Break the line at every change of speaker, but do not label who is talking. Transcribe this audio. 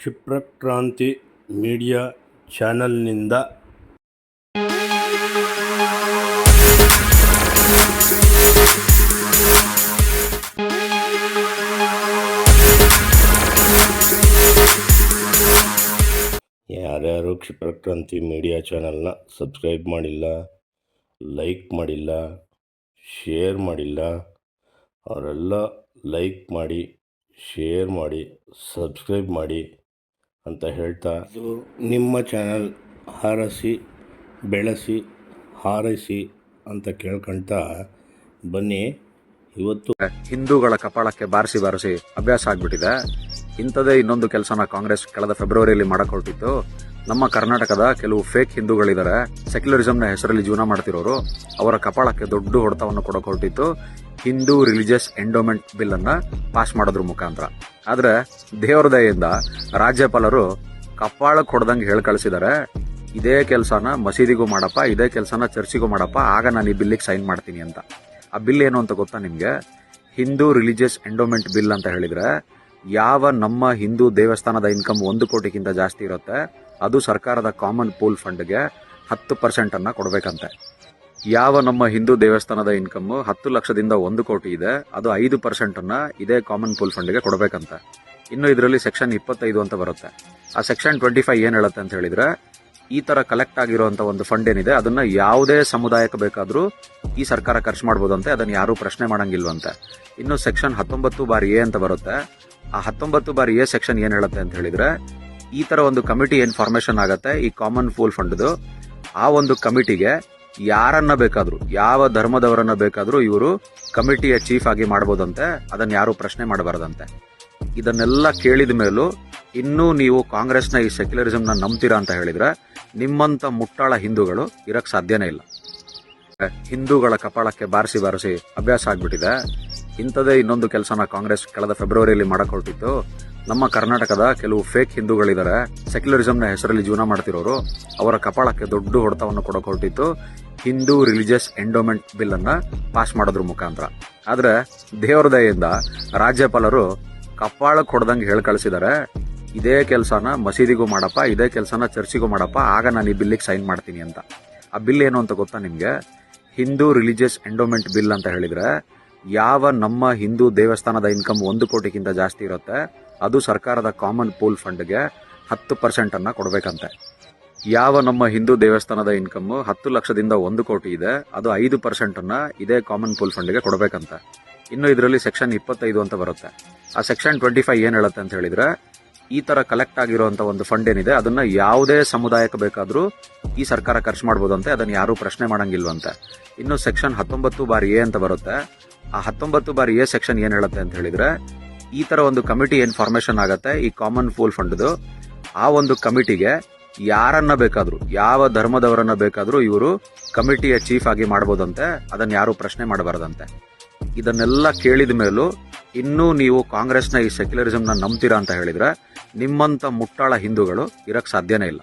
ಕ್ಷಿಪ್ರಕ್ರಾಂತಿ media ಚಾನೆಲ್ನಿಂದ ಯಾರ್ಯಾರು ಕ್ಷಿಪ್ರಕ್ರಾಂತಿ media ಚಾನೆಲ್ನ subscribe ಮಾಡಿಲ್ಲ, ಲೈಕ್ ಮಾಡಿಲ್ಲ, ಶೇರ್ ಮಾಡಿಲ್ಲ, ಅವರೆಲ್ಲ ಲೈಕ್ ಮಾಡಿ, ಶೇರ್ ಮಾಡಿ, ಸಬ್ಸ್ಕ್ರೈಬ್ ಮಾಡಿ ಅಂತ ಹೇಳ್ತಾ, ಇದು ನಿಮ್ಮ ಚಾನಲ್, ಹಾರಸಿ ಬೆಳೆಸಿ ಹಾರೈಸಿ ಅಂತ ಕೇಳ್ಕೊಳ್ತಾ ಬನ್ನಿ. ಇವತ್ತು
ಹಿಂದೂಗಳ ಕಪಾಳಕ್ಕೆ ಬಾರಿಸಿ ಬಾರಿಸಿ ಅಭ್ಯಾಸ ಆಗ್ಬಿಟ್ಟಿದೆ. ಇಂಥದೇ ಇನ್ನೊಂದು ಕೆಲಸನ ಕಾಂಗ್ರೆಸ್ ಕಳೆದ ಫೆಬ್ರವರಿಯಲ್ಲಿ ಮಾಡಕ್ ಹೊರಟಿತ್ತು. ನಮ್ಮ ಕರ್ನಾಟಕದ ಕೆಲವು ಫೇಕ್ ಹಿಂದೂಗಳಿದ್ದಾರೆ, ಸೆಕ್ಯುಲರಿಸಂನ ಹೆಸರಲ್ಲಿ ಜೀವನ ಮಾಡ್ತಿರೋರು, ಅವರ ಕಪಾಳಕ್ಕೆ ದೊಡ್ಡ ಹೊಡೆತವನ್ನು ಕೊಡಕ್ ಹೊರಟಿತ್ತು ಹಿಂದೂ ರಿಲಿಜಿಯಸ್ ಎಂಡೋಮೆಂಟ್ ಬಿಲ್ ಅನ್ನ ಪಾಸ್ ಮಾಡೋದ್ರ ಮುಖಾಂತರ. ಆದ್ರೆ ದೇವರ ದಯೆಯಿಂದ ರಾಜ್ಯಪಾಲರು ಕಪಾಳಕ್ಕೆ ಹೊಡೆದಂಗೆ ಹೇಳಿ ಕಳಿಸಿದ್ದಾರೆ, ಇದೇ ಕೆಲಸನ ಮಸೀದಿಗೂ ಮಾಡಪ್ಪ, ಇದೇ ಕೆಲಸನ ಚರ್ಚಿಗೂ ಮಾಡಪ್ಪ, ಆಗ ನಾನು ಈ ಬಿಲ್ಲಿಗೆ ಸೈನ್ ಮಾಡ್ತೀನಿ ಅಂತ. ಆ ಬಿಲ್ ಏನು ಅಂತ ಗೊತ್ತಾ ನಿಮ್ಗೆ? ಹಿಂದೂ ರಿಲಿಜಿಯಸ್ ಎಂಡೋಮೆಂಟ್ ಬಿಲ್ ಅಂತ ಹೇಳಿದ್ರೆ, ಯಾವ ನಮ್ಮ ಹಿಂದೂ ದೇವಸ್ಥಾನದ ಇನ್ಕಮ್ 1 ಕೋಟಿಗಿಂತ ಜಾಸ್ತಿ ಇರುತ್ತೆ ಅದು ಸರ್ಕಾರದ ಕಾಮನ್ ಪೂಲ್ ಫಂಡ್ಗೆ 10% ಅನ್ನ ಕೊಡಬೇಕಂತೆ. ಯಾವ ನಮ್ಮ ಹಿಂದೂ ದೇವಸ್ಥಾನದ ಇನ್ಕಮ್ 10 ಲಕ್ಷದಿಂದ 1 ಕೋಟಿ ಇದೆ ಅದು 5% ಅನ್ನ ಇದೇ ಕಾಮನ್ ಪೂಲ್ ಫಂಡ್ಗೆ ಕೊಡಬೇಕಂತೆ. ಇನ್ನು ಇದರಲ್ಲಿ ಸೆಕ್ಷನ್ 25 ಅಂತ ಬರುತ್ತೆ. ಆ ಸೆಕ್ಷನ್ 25 ಏನ್ ಹೇಳುತ್ತೆ ಅಂತ ಹೇಳಿದ್ರೆ, ಈ ತರ ಕಲೆಕ್ಟ್ ಆಗಿರುವಂತ ಒಂದು ಫಂಡ್ ಏನಿದೆ ಅದನ್ನ ಯಾವುದೇ ಸಮುದಾಯಕ್ಕೆ ಬೇಕಾದ್ರೂ ಈ ಸರ್ಕಾರ ಖರ್ಚು ಮಾಡಬಹುದಂತೆ, ಅದನ್ನ ಯಾರು ಪ್ರಶ್ನೆ ಮಾಡಂಗಿಲ್ವಂತೆ. ಇನ್ನು ಸೆಕ್ಷನ್ 19(a) ಅಂತ ಬರುತ್ತೆ. ಆ 19(a) ಸೆಕ್ಷನ್ ಏನ್ ಹೇಳುತ್ತೆ ಅಂತ ಹೇಳಿದ್ರೆ, ಈ ತರ ಒಂದು ಕಮಿಟಿ ಏನ್ ಫಾರ್ಮೇಶನ್ ಆಗತ್ತೆ ಈ ಕಾಮನ್ ಪೂಲ್ ಫಂಡ್ದು, ಆ ಒಂದು ಕಮಿಟಿಗೆ ಯಾರನ್ನ ಬೇಕಾದ್ರೂ, ಯಾವ ಧರ್ಮದವರನ್ನ ಬೇಕಾದ್ರೂ ಇವರು ಕಮಿಟಿಯ ಚೀಫ್ ಆಗಿ ಮಾಡಬಹುದಂತೆ, ಅದನ್ನ ಯಾರು ಪ್ರಶ್ನೆ ಮಾಡಬಾರದಂತೆ. ಇದನ್ನೆಲ್ಲ ಕೇಳಿದ ಮೇಲೂ ಇನ್ನೂ ನೀವು ಕಾಂಗ್ರೆಸ್ನ ಈ ಸೆಕ್ಯುಲರಿಸಂನ ನಂಬ್ತೀರಾ ಅಂತ ಹೇಳಿದ್ರೆ, ನಿಮ್ಮಂತ ಮುಟ್ಟಾಳ ಹಿಂದೂಗಳು ಇರಕ್ ಸಾಧ್ಯನೇ ಇಲ್ಲ. ಹಿಂದೂಗಳ ಕಪಾಳಕ್ಕೆ ಬಾರಿಸಿ ಬಾರಿಸಿ ಅಭ್ಯಾಸ ಆಗ್ಬಿಟ್ಟಿದೆ. ಇಂಥದೇ ಇನ್ನೊಂದು ಕೆಲಸನ ಕಾಂಗ್ರೆಸ್ ಕಳೆದ ಫೆಬ್ರವರಿಯಲ್ಲಿ ಮಾಡಕ್ ಹೊರಟಿತ್ತು. ನಮ್ಮ ಕರ್ನಾಟಕದ ಕೆಲವು ಫೇಕ್ ಹಿಂದೂಗಳಿದ್ದಾರೆ, ಸೆಕ್ಯುಲರಿಸಂನ ಹೆಸರಲ್ಲಿ ಜೀವನ ಮಾಡ್ತಿರೋರು, ಅವರ ಕಪಾಳಕ್ಕೆ ದೊಡ್ಡ ಹೊಡೆತವನ್ನು ಕೊಡಕ್ ಹೊರಟಿತ್ತು ಹಿಂದೂ ರಿಲಿಜಿಯಸ್ ಎಂಡೋಮೆಂಟ್ ಬಿಲ್ ಅನ್ನ ಪಾಸ್ ಮಾಡೋದ್ರ ಮುಖಾಂತರ. ಆದ್ರೆ ದೇವರ ದಯೆಯಿಂದ ರಾಜ್ಯಪಾಲರು ಕಪಾಳಕ್ಕೆ ಹೊಡೆದಂಗೆ ಹೇಳಿ ಕಳಿಸಿದ್ದಾರೆ, ಇದೇ ಕೆಲಸನ ಮಸೀದಿಗೂ ಮಾಡಪ್ಪ, ಇದೇ ಕೆಲಸನ ಚರ್ಚಿಗೂ ಮಾಡಪ್ಪ, ಆಗ ನಾನು ಈ ಬಿಲ್ಲಿಗೆ ಸೈನ್ ಮಾಡ್ತೀನಿ ಅಂತ. ಆ ಬಿಲ್ ಏನು ಅಂತ ಗೊತ್ತಾ ನಿಮ್ಗೆ? ಹಿಂದೂ ರಿಲಿಜಿಯಸ್ ಎಂಡೋಮೆಂಟ್ ಬಿಲ್ ಅಂತ ಹೇಳಿದ್ರೆ, ಯಾವ ನಮ್ಮ ಹಿಂದೂ ದೇವಸ್ಥಾನದ ಇನ್ಕಮ್ 1 ಕೋಟಿಗಿಂತ ಜಾಸ್ತಿ ಇರುತ್ತೆ ಅದು ಸರ್ಕಾರದ ಕಾಮನ್ ಪೂಲ್ ಫಂಡ್ಗೆ 10% ಅನ್ನ ಕೊಡಬೇಕಂತೆ. ಯಾವ ನಮ್ಮ ಹಿಂದೂ ದೇವಸ್ಥಾನದ ಇನ್ಕಮ್ 10 ಲಕ್ಷದಿಂದ 1 ಕೋಟಿ ಇದೆ ಅದು 5% ಅನ್ನ ಇದೇ ಕಾಮನ್ ಪೂಲ್ ಫಂಡ್ಗೆ ಕೊಡಬೇಕಂತೆ. ಇನ್ನು ಇದರಲ್ಲಿ ಸೆಕ್ಷನ್ 25 ಅಂತ ಬರುತ್ತೆ. ಆ ಸೆಕ್ಷನ್ 25 ಏನ್ ಹೇಳುತ್ತೆ ಅಂತ ಹೇಳಿದ್ರೆ, ಈ ತರ ಕಲೆಕ್ಟ್ ಆಗಿರುವಂತ ಒಂದು ಫಂಡ್ ಏನಿದೆ ಅದನ್ನ ಯಾವುದೇ ಸಮುದಾಯಕ್ಕೆ ಬೇಕಾದ್ರೂ ಈ ಸರ್ಕಾರ ಖರ್ಚು ಮಾಡಬಹುದಂತೆ, ಅದನ್ನ ಯಾರು ಪ್ರಶ್ನೆ ಮಾಡಂಗಿಲ್ವಂತೆ. ಇನ್ನು ಸೆಕ್ಷನ್ 19(a) ಅಂತ ಬರುತ್ತೆ. ಆ 19(a) ಸೆಕ್ಷನ್ ಏನ್ ಹೇಳುತ್ತೆ ಅಂತ ಹೇಳಿದ್ರೆ, ಈ ತರ ಒಂದು ಕಮಿಟಿ ಏನ್ ಫಾರ್ಮೇಶನ್ ಆಗತ್ತೆ ಈ ಕಾಮನ್ ಪೂಲ್ ಫಂಡ್ದು, ಆ ಒಂದು ಕಮಿಟಿಗೆ ಯಾರನ್ನ ಬೇಕಾದ್ರೂ, ಯಾವ ಧರ್ಮದವರನ್ನ ಬೇಕಾದ್ರೂ ಇವರು ಕಮಿಟಿಯ ಚೀಫ್ ಆಗಿ ಮಾಡಬಹುದಂತೆ, ಅದನ್ನ ಯಾರು ಪ್ರಶ್ನೆ ಮಾಡಬಾರದಂತೆ. ಇದನ್ನೆಲ್ಲ ಕೇಳಿದ ಮೇಲೂ ಇನ್ನೂ ನೀವು ಕಾಂಗ್ರೆಸ್ನ ಈ ಸೆಕ್ಯುಲರಿಸಂನ ನಂಬ್ತೀರಾ ಅಂತ ಹೇಳಿದ್ರೆ, ನಿಮ್ಮಂತ ಮುಟ್ಟಾಳ ಹಿಂದೂಗಳು ಇರಕ್ ಸಾಧ್ಯನೇ ಇಲ್ಲ.